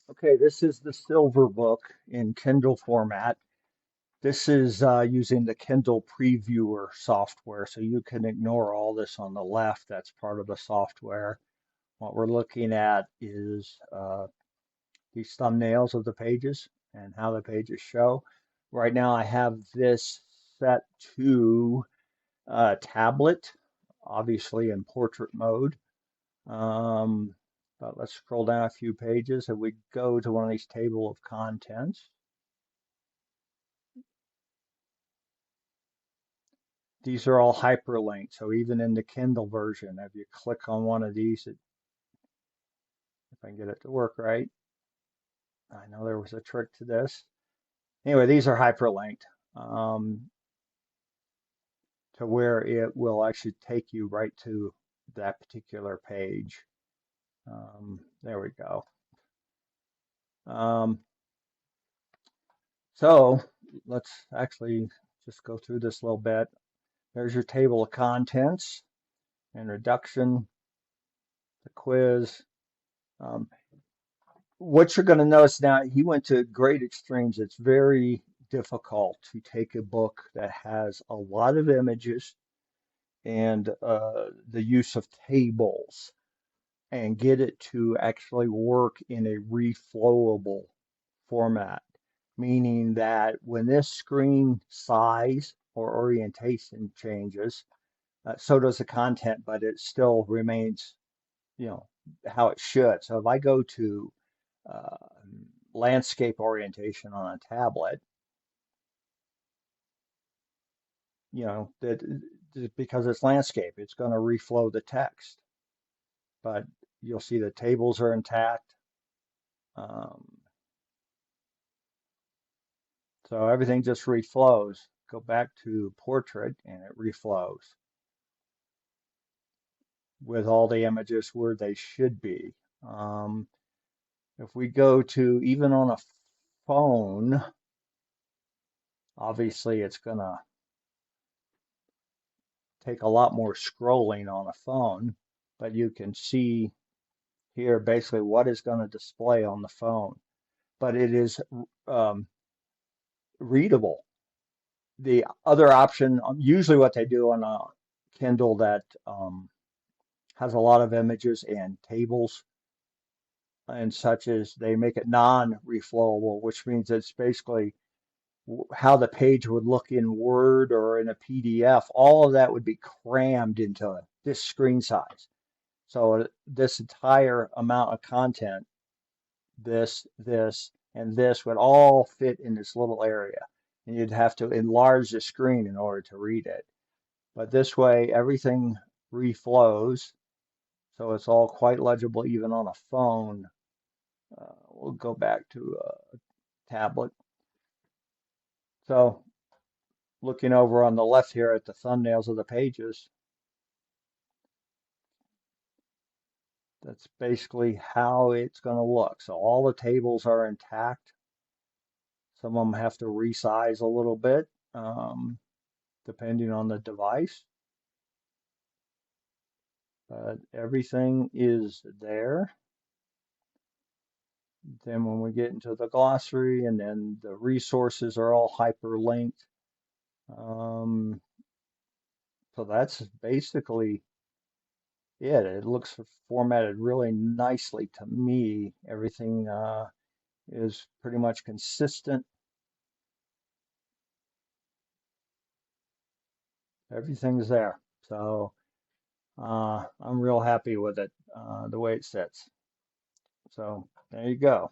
Okay, this is the Silver Book in Kindle format. This is using the Kindle Previewer software, so you can ignore all this on the left. That's part of the software. What we're looking at is these thumbnails of the pages and how the pages show. Right now, I have this set to tablet, obviously in portrait mode. Um, but let's scroll down a few pages and we go to one of these table of contents. These are all hyperlinked. So even in the Kindle version, if you click on one of these, if I can get it to work right, I know there was a trick to this. Anyway, these are hyperlinked um, to where it will actually take you right to that particular page. There we go. Um, so let's actually just go through this a little bit. There's your table of contents, introduction, the quiz. Um, what you're going to notice now, he went to great extremes. It's very difficult to take a book that has a lot of images and the use of tables and get it to actually work in a reflowable format, meaning that when this screen size or orientation changes, so does the content, but it still remains, you know, how it should. So if I go to uh, landscape orientation on a tablet, you know, that because it's landscape, it's going to reflow the text, but you'll see the tables are intact. Um, so everything just reflows. Go back to portrait and it reflows with all the images where they should be. Um, if we go to even on a phone, obviously it's going to take a lot more scrolling on a phone, but you can see here basically what is going to display on the phone. But it is um, readable. The other option, usually what they do on a Kindle that has a lot of images and tables and such as they make it non-reflowable, which means it's basically how the page would look in Word or in a PDF. All of that would be crammed into this screen size. So this entire amount of content, this, and this would all fit in this little area. And you'd have to enlarge the screen in order to read it. But this way, everything reflows. So it's all quite legible even on a phone. We'll go back to a tablet. So looking over on the left here at the thumbnails of the pages, that's basically how it's going to look. So all the tables are intact. Some of them have to resize a little bit depending on the device, but everything is there. Then when we get into the glossary and then the resources are all hyperlinked. Um, so that's basically it. It looks formatted really nicely to me. Everything is pretty much consistent. Everything's there. So I'm real happy with it, the way it sits. So there you go.